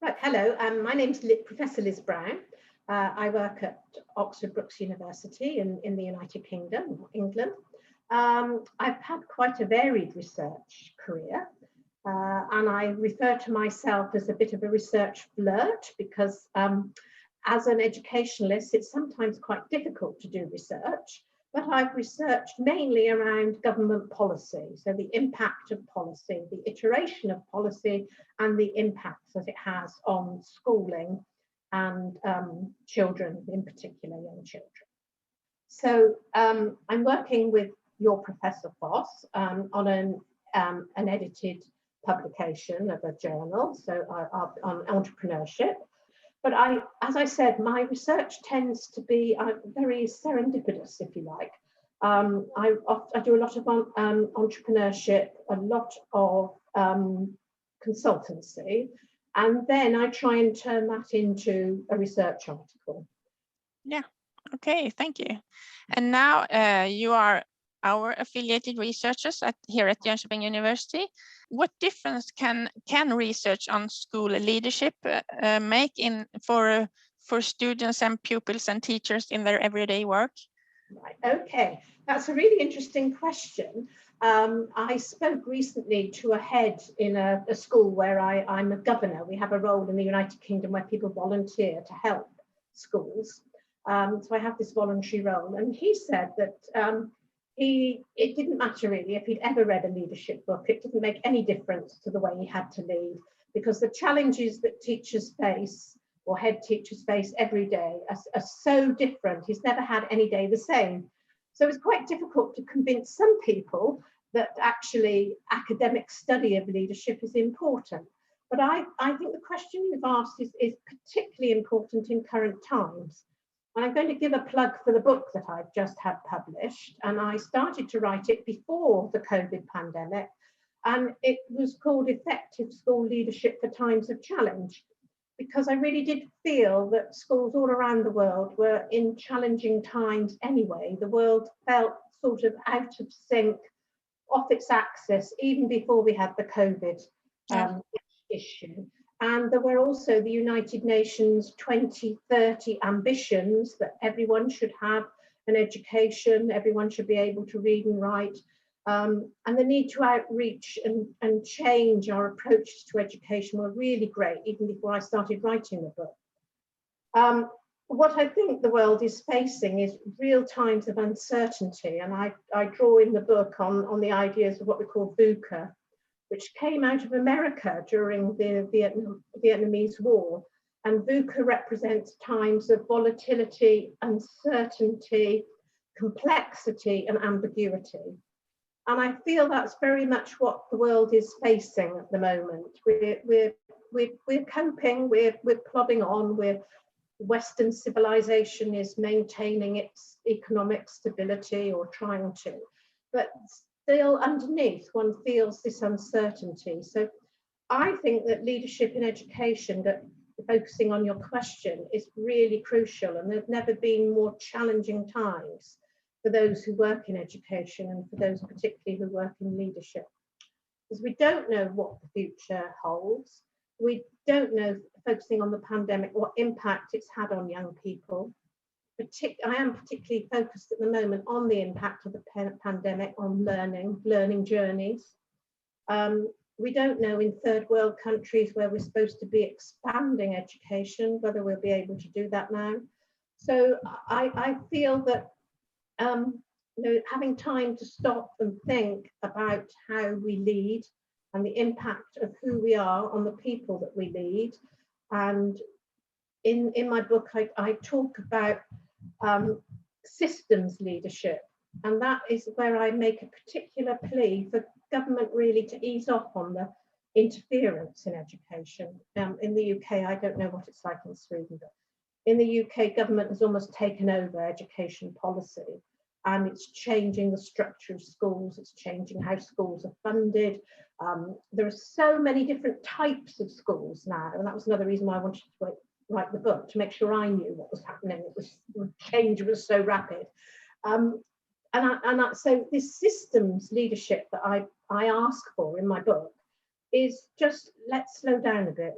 Right, hello, my name's Professor Liz Brown. I work at Oxford Brookes University in the United Kingdom, England. I've had quite a varied research career, and I refer to myself as a bit of a research flirt because as an educationalist, it's sometimes quite difficult to do research, but I've researched mainly around government policy, so the impact of policy, the iteration of policy, and the impacts that it has on schooling and children, in particular young children. So I'm working with your Professor Foss on an edited publication of a journal, so on entrepreneurship. But as I said, my research tends to be very serendipitous, if you like. I do a lot of entrepreneurship, a lot of consultancy, and then I try and turn that into a research article. Yeah, okay, thank you. And now you are our affiliated researchers here at Jönköping University. What difference can research on school leadership make for students and pupils and teachers in their everyday work? Right, okay, that's a really interesting question. I spoke recently to a head in a school where I'm a governor. We have a role in the United Kingdom where people volunteer to help schools. So I have this voluntary role, and he said that it didn't matter really if he'd ever read a leadership book. It didn't make any difference to the way he had to lead, because the challenges that teachers face or head teachers face every day are so different. He's never had any day the same. So it's quite difficult to convince some people that actually academic study of leadership is important. But I think the question you've asked is particularly important in current times. And I'm going to give a plug for the book that I've just had published. And I started to write it before the COVID pandemic. And it was called Effective School Leadership for Times of Challenge, because I really did feel that schools all around the world were in challenging times anyway. The world felt sort of out of sync, off its axis, even before we had the COVID issue. And there were also the United Nations 2030 ambitions that everyone should have an education, everyone should be able to read and write, and the need to outreach and change our approaches to education were really great, even before I started writing the book. What I think the world is facing is real times of uncertainty, and I draw in the book on the ideas of what we call VUCA, which came out of America during the Vietnamese War. And VUCA represents times of volatility, uncertainty, complexity, and ambiguity. And I feel that's very much what the world is facing at the moment. We're coping, we're plodding on, Western civilization is maintaining its economic stability or trying to, but still underneath one feels this uncertainty. So I think that leadership in education, that focusing on your question, is really crucial, and there've never been more challenging times for those who work in education and for those particularly who work in leadership. Because we don't know what the future holds. We don't know, focusing on the pandemic, what impact it's had on young people. I am particularly focused at the moment on the impact of the pandemic on learning journeys. We don't know in third world countries where we're supposed to be expanding education, whether we'll be able to do that now. So I feel that having time to stop and think about how we lead and the impact of who we are on the people that we lead. And in my book, I talk about systems leadership, and that is where I make a particular plea for government really to ease off on the interference in education. In the UK, I don't know what it's like in Sweden, but in the UK, government has almost taken over education policy, and it's changing the structure of schools, it's changing how schools are funded. There are so many different types of schools now, and that was another reason why I wanted to write the book, to make sure I knew what was happening. The change was so rapid. So this systems leadership that I ask for in my book is just, let's slow down a bit.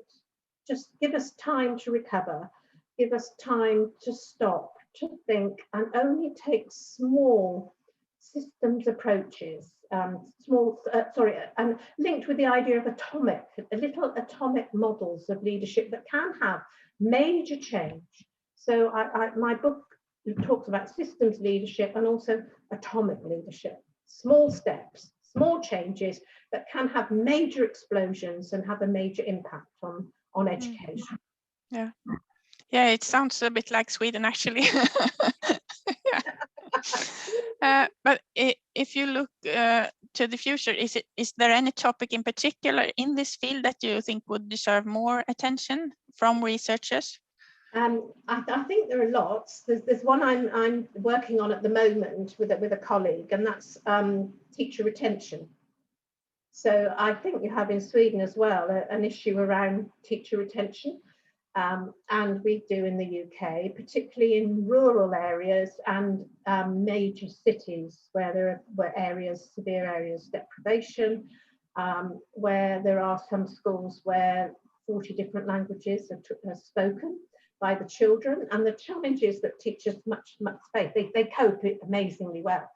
just give us time to recover, give us time to stop, to think, and only take small systems approaches, and linked with the idea of little atomic models of leadership that can have major change. So my book talks about systems leadership and also atomic leadership, small steps, small changes that can have major explosions and have a major impact on education. Yeah. Yeah, it sounds a bit like Sweden, actually. But if you look to the future, is there any topic in particular in this field that you think would deserve more attention from researchers? I think there are lots. There's one I'm working on at the moment with a colleague, and that's teacher retention. So I think you have in Sweden as well an issue around teacher retention. And we do in the UK, particularly in rural areas and major cities where there are severe areas of deprivation, where there are some schools where 40 different languages are spoken by the children, and the challenge is that teachers must face. They cope amazingly well.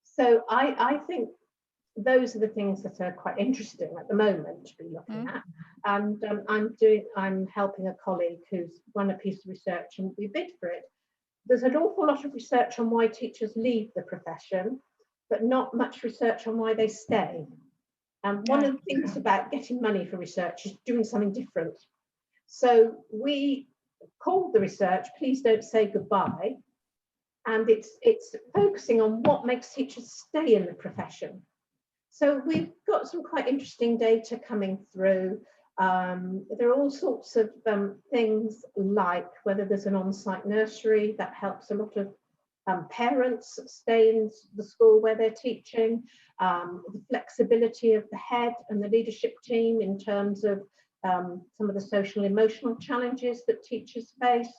So I think those are the things that are quite interesting at the moment to be looking at. And I'm helping a colleague who's run a piece of research, and we bid for it. There's an awful lot of research on why teachers leave the profession, but not much research on why they stay. And one of the things about getting money for research is doing something different. So we called the research Please Don't Say Goodbye, and it's focusing on what makes teachers stay in the profession. So we've got some quite interesting data coming through. There are all sorts of things, like whether there's an on-site nursery that helps a lot of parents stay in the school where they're teaching, the flexibility of the head and the leadership team in terms of some of the social and emotional challenges that teachers face,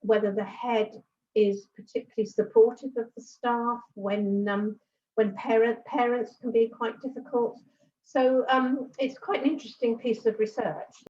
whether the head is particularly supportive of the staff when parents can be quite difficult. So it's quite an interesting piece of research.